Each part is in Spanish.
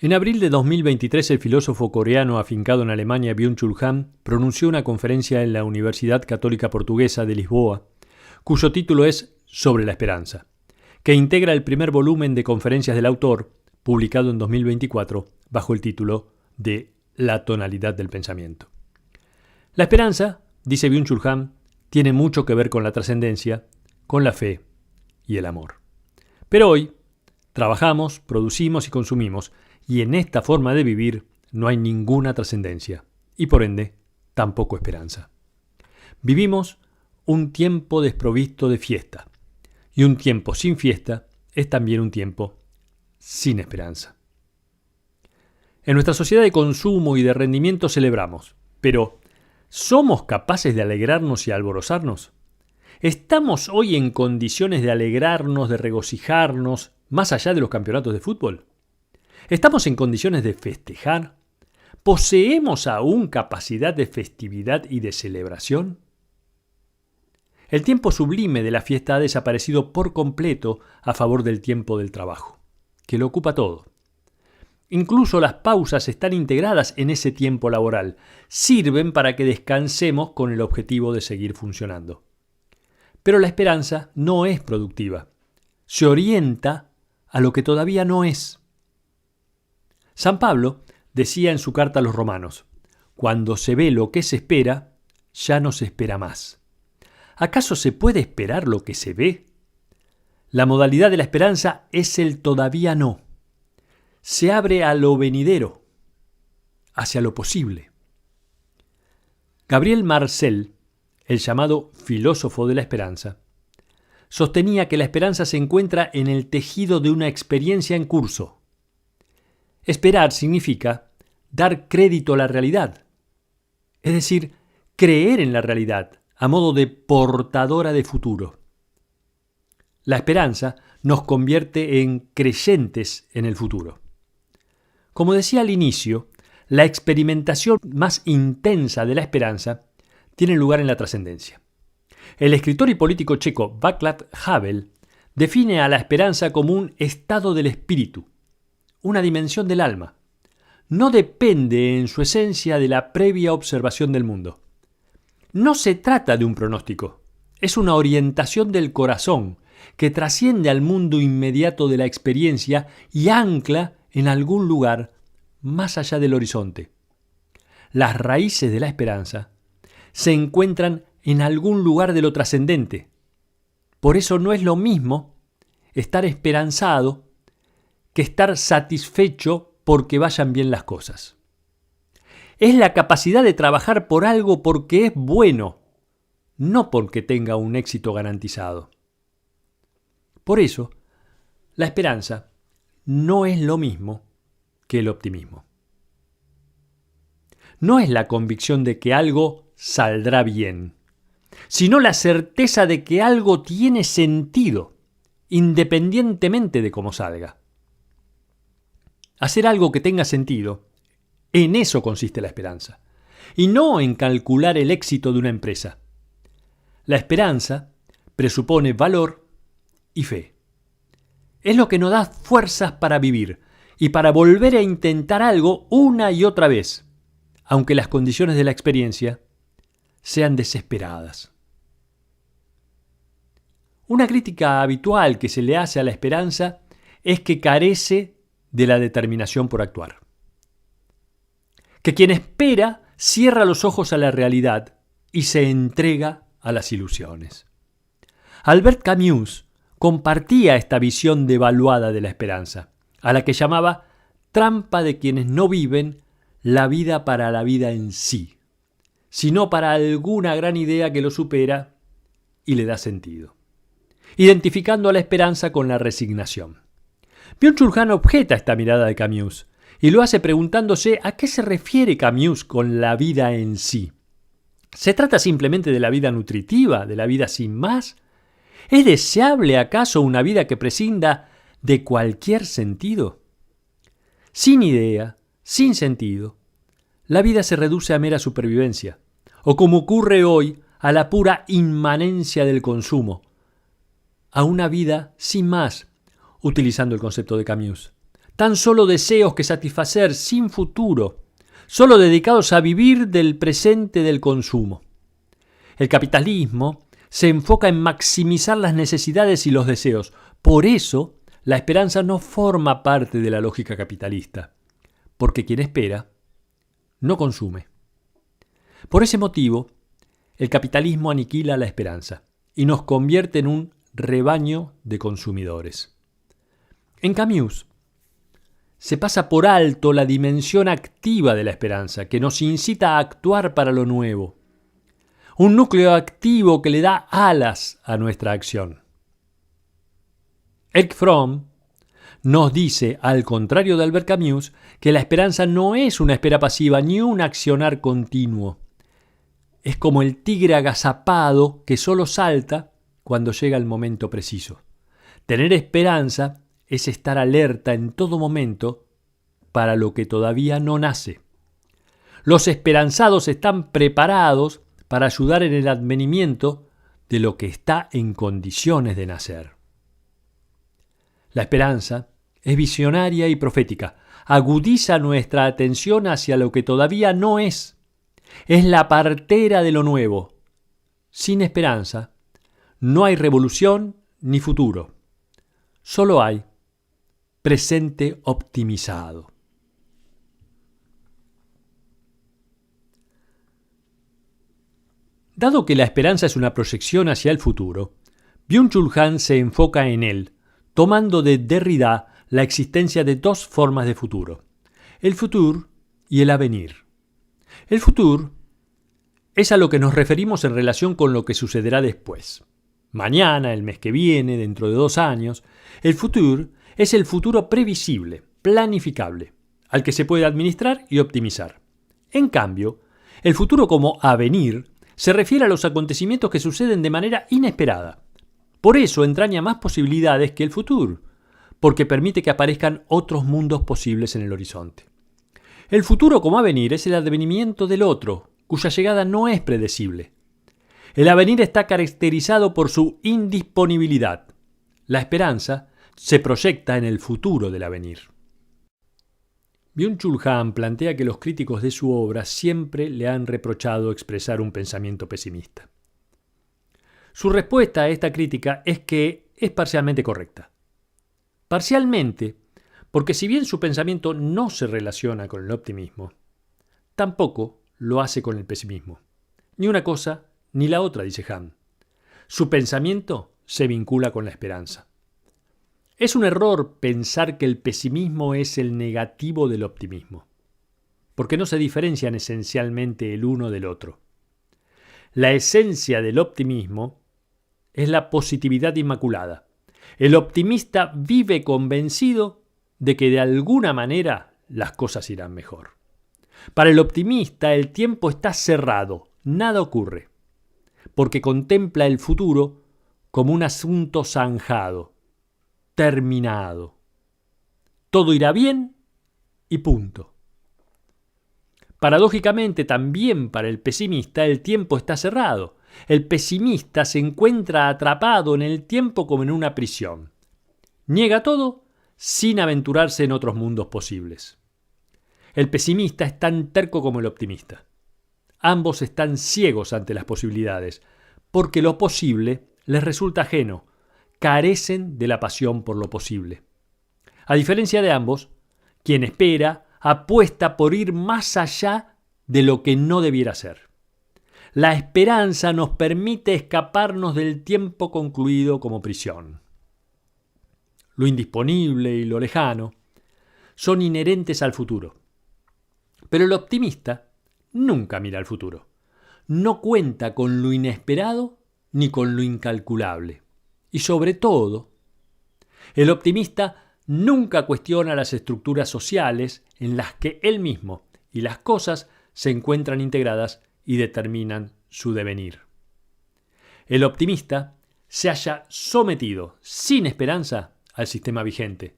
En abril de 2023, el filósofo coreano afincado en Alemania, Byung-Chul Han, pronunció una conferencia en la Universidad Católica Portuguesa de Lisboa, cuyo título es Sobre la esperanza, que integra el primer volumen de conferencias del autor, publicado en 2024, bajo el título de La tonalidad del pensamiento. La esperanza, dice Byung-Chul Han, tiene mucho que ver con la trascendencia, con la fe y el amor. Pero hoy trabajamos, producimos y consumimos, y en esta forma de vivir no hay ninguna trascendencia, y por ende, tampoco esperanza. Vivimos un tiempo desprovisto de fiesta, y un tiempo sin fiesta es también un tiempo sin esperanza. En nuestra sociedad de consumo y de rendimiento celebramos, pero ¿somos capaces de alegrarnos y alborozarnos? ¿Estamos hoy en condiciones de alegrarnos, de regocijarnos, más allá de los campeonatos de fútbol? ¿Estamos en condiciones de festejar? ¿Poseemos aún capacidad de festividad y de celebración? El tiempo sublime de la fiesta ha desaparecido por completo a favor del tiempo del trabajo, que lo ocupa todo. Incluso las pausas están integradas en ese tiempo laboral. Sirven para que descansemos con el objetivo de seguir funcionando. Pero la esperanza no es productiva. Se orienta a lo que todavía no es. San Pablo decía en su carta a los romanos, cuando se ve lo que se espera, ya no se espera más. ¿Acaso se puede esperar lo que se ve? La modalidad de la esperanza es el todavía no. Se abre a lo venidero, hacia lo posible. Gabriel Marcel, el llamado filósofo de la esperanza, sostenía que la esperanza se encuentra en el tejido de una experiencia en curso. Esperar significa dar crédito a la realidad, es decir, creer en la realidad a modo de portadora de futuro. La esperanza nos convierte en creyentes en el futuro. Como decía al inicio, la experimentación más intensa de la esperanza tiene lugar en la trascendencia. El escritor y político checo Václav Havel define a la esperanza como un estado del espíritu, una dimensión del alma. No depende en su esencia de la previa observación del mundo. No se trata de un pronóstico, es una orientación del corazón que trasciende al mundo inmediato de la experiencia y ancla en algún lugar más allá del horizonte. Las raíces de la esperanza se encuentran en algún lugar de lo trascendente. Por eso no es lo mismo estar esperanzado que estar satisfecho porque vayan bien las cosas. Es la capacidad de trabajar por algo porque es bueno, no porque tenga un éxito garantizado. Por eso, la esperanza no es lo mismo que el optimismo. No es la convicción de que algo saldrá bien, sino la certeza de que algo tiene sentido, independientemente de cómo salga. Hacer algo que tenga sentido, en eso consiste la esperanza, y no en calcular el éxito de una empresa. La esperanza presupone valor y fe. Es lo que nos da fuerzas para vivir y para volver a intentar algo una y otra vez, aunque las condiciones de la experiencia sean desesperadas. Una crítica habitual que se le hace a la esperanza es que carece de la determinación por actuar. Que quien espera cierra los ojos a la realidad y se entrega a las ilusiones. Albert Camus compartía esta visión devaluada de la esperanza, a la que llamaba trampa de quienes no viven la vida para la vida en sí, sino para alguna gran idea que lo supera y le da sentido, identificando a la esperanza con la resignación. Byung-Chul Han objeta esta mirada de Camus y lo hace preguntándose a qué se refiere Camus con la vida en sí. ¿Se trata simplemente de la vida nutritiva, de la vida sin más? ¿Es deseable acaso una vida que prescinda de cualquier sentido? Sin idea, sin sentido, la vida se reduce a mera supervivencia, o como ocurre hoy, a la pura inmanencia del consumo, a una vida sin más, utilizando el concepto de Camus. tan solo deseos que satisfacer, sin futuro, solo dedicados a vivir del presente del consumo. El capitalismo se enfoca en maximizar las necesidades y los deseos. Por eso, la esperanza no forma parte de la lógica capitalista, porque quien espera no consume. Por ese motivo, el capitalismo aniquila la esperanza y nos convierte en un rebaño de consumidores. En Camus, se pasa por alto la dimensión activa de la esperanza, que nos incita a actuar para lo nuevo. Un núcleo activo que le da alas a nuestra acción. Erich Fromm nos dice, al contrario de Albert Camus, que la esperanza no es una espera pasiva ni un accionar continuo. Es como el tigre agazapado que solo salta cuando llega el momento preciso. Tener esperanza es estar alerta en todo momento para lo que todavía no nace. Los esperanzados están preparados para ayudar en el advenimiento de lo que está en condiciones de nacer. La esperanza es visionaria y profética, agudiza nuestra atención hacia lo que todavía no es. Es la partera de lo nuevo. Sin esperanza, no hay revolución ni futuro. Solo hay presente optimizado. Dado que la esperanza es una proyección hacia el futuro, Byung-Chul Han se enfoca en él, tomando de Derrida la existencia de dos formas de futuro: el futur y el avenir. El futur es a lo que nos referimos en relación con lo que sucederá después. Mañana, el mes que viene, dentro de 2 años. El futur es el futuro previsible, planificable, al que se puede administrar y optimizar. En cambio, el futuro como avenir se refiere a los acontecimientos que suceden de manera inesperada. Por eso entraña más posibilidades que el futuro, porque permite que aparezcan otros mundos posibles en el horizonte. El futuro como avenir es el advenimiento del otro, cuya llegada no es predecible. El avenir está caracterizado por su indisponibilidad. La esperanza se proyecta en el futuro del avenir. Byung-Chul Han plantea que los críticos de su obra siempre le han reprochado expresar un pensamiento pesimista. Su respuesta a esta crítica es que es parcialmente correcta. Parcialmente, porque si bien su pensamiento no se relaciona con el optimismo, tampoco lo hace con el pesimismo. Ni una cosa ni la otra, dice Han. Su pensamiento se vincula con la esperanza. Es un error pensar que el pesimismo es el negativo del optimismo, porque no se diferencian esencialmente el uno del otro. La esencia del optimismo es la positividad inmaculada. El optimista vive convencido de que de alguna manera las cosas irán mejor. Para el optimista el tiempo está cerrado, nada ocurre, porque contempla el futuro como un asunto zanjado, terminado. Todo irá bien y punto. Paradójicamente, también para el pesimista el tiempo está cerrado. El pesimista se encuentra atrapado en el tiempo como en una prisión. Niega todo sin aventurarse en otros mundos posibles. El pesimista es tan terco como el optimista. Ambos están ciegos ante las posibilidades, porque lo posible les resulta ajeno, carecen de la pasión por lo posible. A diferencia de ambos, quien espera apuesta por ir más allá de lo que no debiera ser. La esperanza nos permite escaparnos del tiempo concluido como prisión. Lo indisponible y lo lejano son inherentes al futuro. Pero el optimista nunca mira al futuro. No cuenta con lo inesperado ni con lo incalculable. Y sobre todo, el optimista nunca cuestiona las estructuras sociales en las que él mismo y las cosas se encuentran integradas y determinan su devenir. El optimista se halla sometido, sin esperanza, al sistema vigente,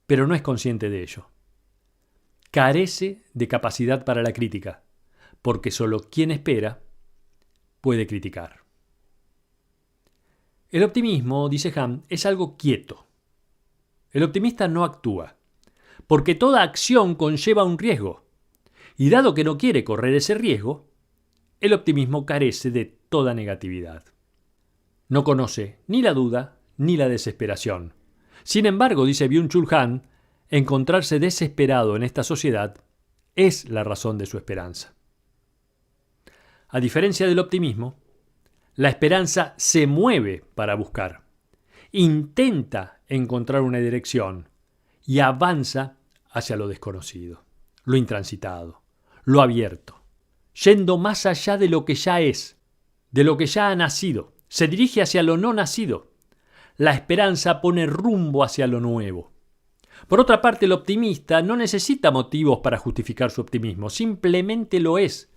pero no es consciente de ello. Carece de capacidad para la crítica, porque solo quien espera puede criticar. El optimismo, dice Han, es algo quieto. El optimista no actúa. porque toda acción conlleva un riesgo. Y dado que no quiere correr ese riesgo, el optimismo carece de toda negatividad. No conoce ni la duda ni la desesperación. Sin embargo, dice Byung-Chul Han, encontrarse desesperado en esta sociedad es la razón de su esperanza. A diferencia del optimismo, la esperanza se mueve para buscar, intenta encontrar una dirección y avanza hacia lo desconocido, lo intransitado, lo abierto, yendo más allá de lo que ya es, de lo que ya ha nacido, se dirige hacia lo no nacido. La esperanza pone rumbo hacia lo nuevo. Por otra parte, el optimista no necesita motivos para justificar su optimismo, simplemente lo es.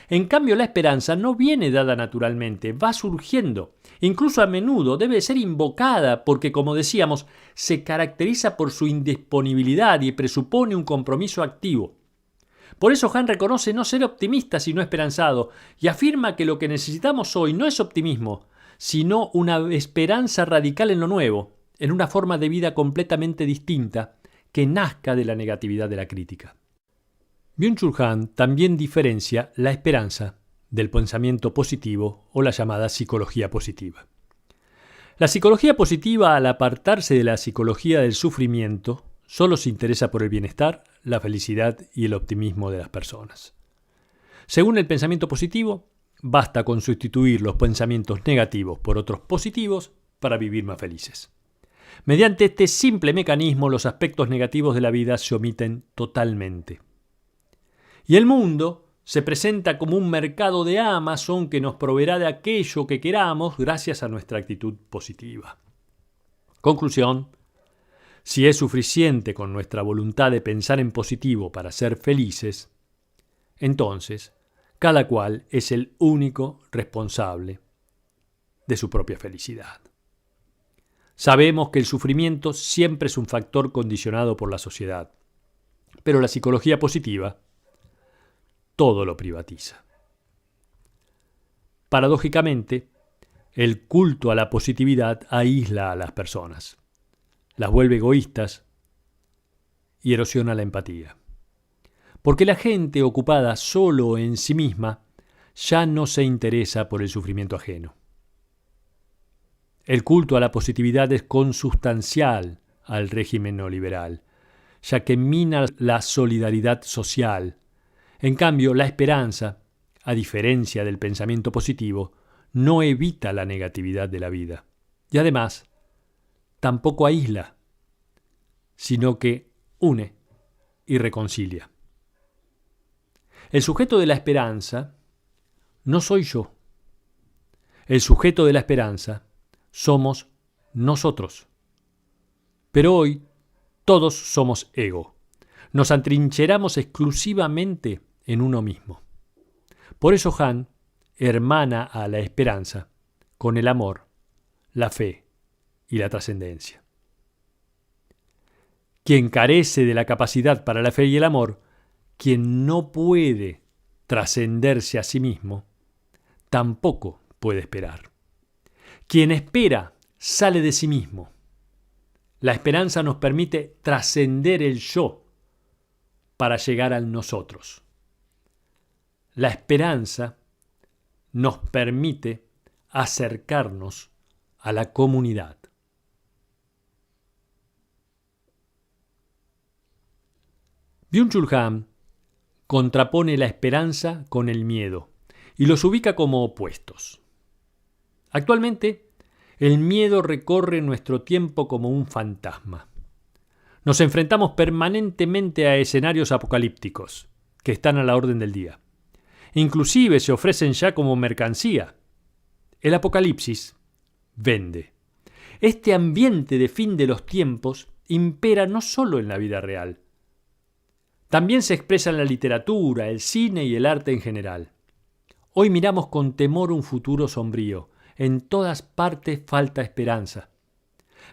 En cambio, la esperanza no viene dada naturalmente, va surgiendo. Incluso a menudo debe ser invocada porque, como decíamos, se caracteriza por su indisponibilidad y presupone un compromiso activo. Por eso Han reconoce no ser optimista sino esperanzado y afirma que lo que necesitamos hoy no es optimismo, sino una esperanza radical en lo nuevo, en una forma de vida completamente distinta que nazca de la negatividad de la crítica. Byung-Chul Han también diferencia la esperanza del pensamiento positivo o la llamada psicología positiva. La psicología positiva, al apartarse de la psicología del sufrimiento, solo se interesa por el bienestar, la felicidad y el optimismo de las personas. Según el pensamiento positivo, basta con sustituir los pensamientos negativos por otros positivos para vivir más felices. Mediante este simple mecanismo, los aspectos negativos de la vida se omiten totalmente. Y el mundo se presenta como un mercado de Amazon que nos proveerá de aquello que queramos gracias a nuestra actitud positiva. Conclusión: si es suficiente con nuestra voluntad de pensar en positivo para ser felices, entonces cada cual es el único responsable de su propia felicidad. Sabemos que el sufrimiento siempre es un factor condicionado por la sociedad, pero la psicología positiva todo lo privatiza. Paradójicamente, el culto a la positividad aísla a las personas, las vuelve egoístas y erosiona la empatía. Porque la gente ocupada solo en sí misma ya no se interesa por el sufrimiento ajeno. El culto a la positividad es consustancial al régimen neoliberal, ya que mina la solidaridad social. En cambio, la esperanza, a diferencia del pensamiento positivo, no evita la negatividad de la vida. Y además, tampoco aísla, sino que une y reconcilia. El sujeto de la esperanza no soy yo. El sujeto de la esperanza somos nosotros. Pero hoy todos somos ego. Nos atrincheramos exclusivamente en uno mismo. Por eso Han hermana a la esperanza con el amor, la fe y la trascendencia. Quien carece de la capacidad para la fe y el amor, quien no puede trascenderse a sí mismo, tampoco puede esperar. Quien espera sale de sí mismo. La esperanza nos permite trascender el yo para llegar al nosotros. La esperanza nos permite acercarnos a la comunidad. Byung-Chul Han contrapone la esperanza con el miedo y los ubica como opuestos. Actualmente, el miedo recorre nuestro tiempo como un fantasma. Nos enfrentamos permanentemente a escenarios apocalípticos que están a la orden del día. Inclusive se ofrecen ya como mercancía. El apocalipsis vende. Este ambiente de fin de los tiempos impera no solo en la vida real. También se expresa en la literatura, el cine y el arte en general. Hoy miramos con temor un futuro sombrío. En todas partes falta esperanza.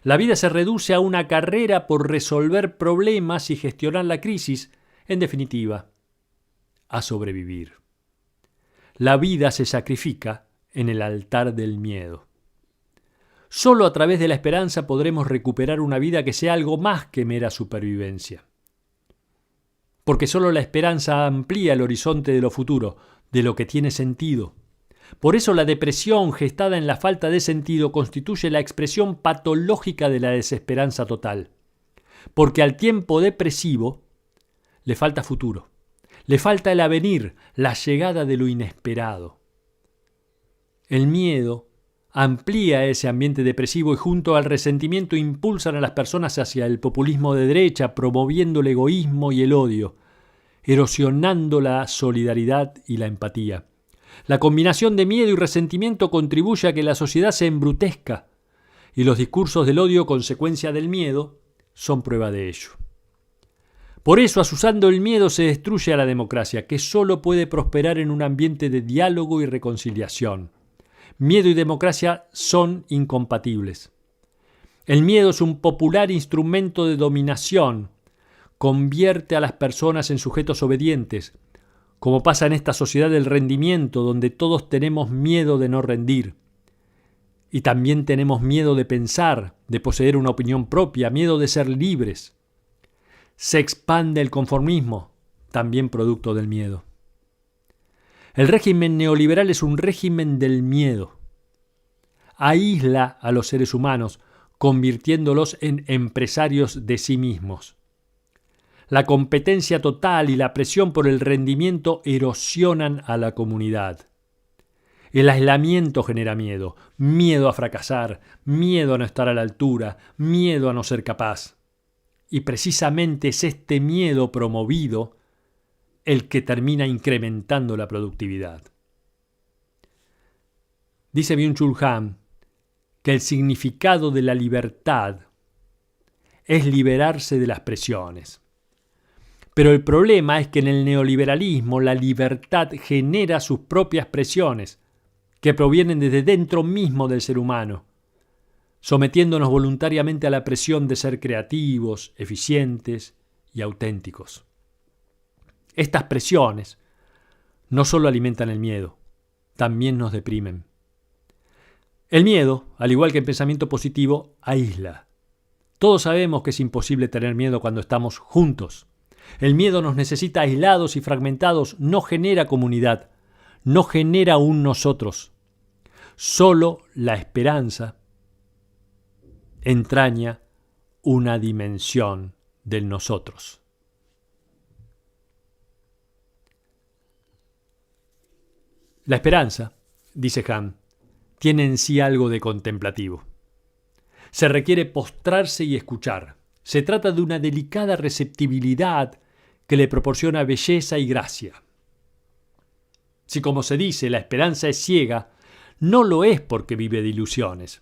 La vida se reduce a una carrera por resolver problemas y gestionar la crisis, en definitiva, a sobrevivir. La vida se sacrifica en el altar del miedo. Solo a través de la esperanza podremos recuperar una vida que sea algo más que mera supervivencia. porque solo la esperanza amplía el horizonte de lo futuro, de lo que tiene sentido. Por eso la depresión gestada en la falta de sentido constituye la expresión patológica de la desesperanza total. Porque al tiempo depresivo le falta futuro, le falta el avenir, la llegada de lo inesperado. El miedo amplía ese ambiente depresivo y junto al resentimiento impulsan a las personas hacia el populismo de derecha, promoviendo el egoísmo y el odio, erosionando la solidaridad y la empatía. La combinación de miedo y resentimiento contribuye a que la sociedad se embrutezca, y los discursos del odio, consecuencia del miedo, son prueba de ello. Por eso, asusando el miedo, se destruye a la democracia, que solo puede prosperar en un ambiente de diálogo y reconciliación. Miedo y democracia son incompatibles. El miedo es un popular instrumento de dominación, convierte a las personas en sujetos obedientes, como pasa en esta sociedad del rendimiento, donde todos tenemos miedo de no rendir. Y también tenemos miedo de pensar, de poseer una opinión propia, miedo de ser libres. Se expande el conformismo, también producto del miedo. El régimen neoliberal es un régimen del miedo. Aísla a los seres humanos, convirtiéndolos en empresarios de sí mismos. La competencia total y la presión por el rendimiento erosionan a la comunidad. El aislamiento genera miedo, miedo a fracasar, miedo a no estar a la altura, miedo a no ser capaz. Y precisamente es este miedo promovido el que termina incrementando la productividad. Dice Byung-Chul Han que el significado de la libertad es liberarse de las presiones. Pero el problema es que en el neoliberalismo la libertad genera sus propias presiones, que provienen desde dentro mismo del ser humano, sometiéndonos voluntariamente a la presión de ser creativos, eficientes y auténticos. Estas presiones no solo alimentan el miedo, también nos deprimen. El miedo, al igual que el pensamiento positivo, aísla. Todos sabemos que es imposible tener miedo cuando estamos juntos. El miedo nos necesita aislados y fragmentados, no genera comunidad, no genera un nosotros. Solo la esperanza entraña una dimensión del nosotros. La esperanza, dice Han, tiene en sí algo de contemplativo. Se requiere postrarse y escuchar. Se trata de una delicada receptibilidad que le proporciona belleza y gracia. Si, como se dice, la esperanza es ciega, no lo es porque vive de ilusiones,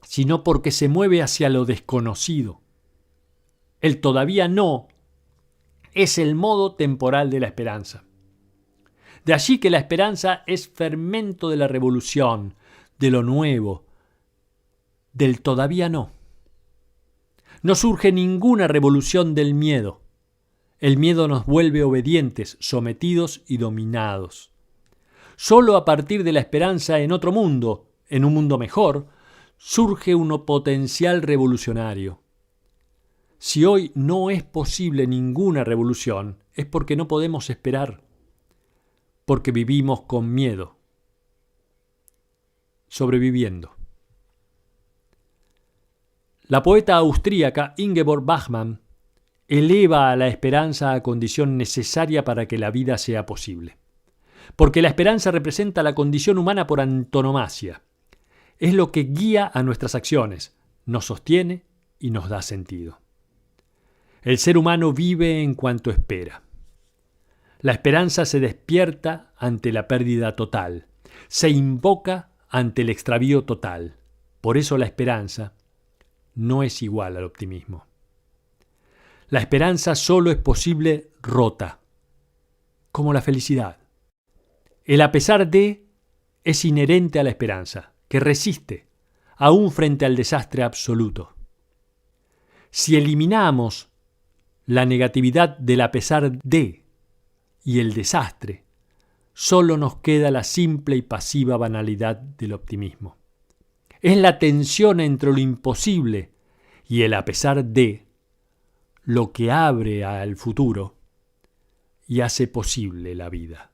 sino porque se mueve hacia lo desconocido. El todavía no es el modo temporal de la esperanza. De allí que la esperanza es fermento de la revolución, de lo nuevo, del todavía no. No surge ninguna revolución del miedo. El miedo nos vuelve obedientes, sometidos y dominados. Solo a partir de la esperanza en otro mundo, en un mundo mejor, surge un potencial revolucionario. Si hoy no es posible ninguna revolución, es porque no podemos esperar, porque vivimos con miedo, sobreviviendo. La poeta austríaca Ingeborg Bachmann eleva a la esperanza a condición necesaria para que la vida sea posible. Porque la esperanza representa la condición humana por antonomasia. Es lo que guía a nuestras acciones, nos sostiene y nos da sentido. El ser humano vive en cuanto espera. La esperanza se despierta ante la pérdida total, se invoca ante el extravío total. Por eso la esperanza no es igual al optimismo. La esperanza solo es posible rota, como la felicidad. El a pesar de es inherente a la esperanza, que resiste, aún frente al desastre absoluto. Si eliminamos la negatividad del a pesar de y el desastre, solo nos queda la simple y pasiva banalidad del optimismo. Es la tensión entre lo imposible y el a pesar de lo que abre al futuro y hace posible la vida.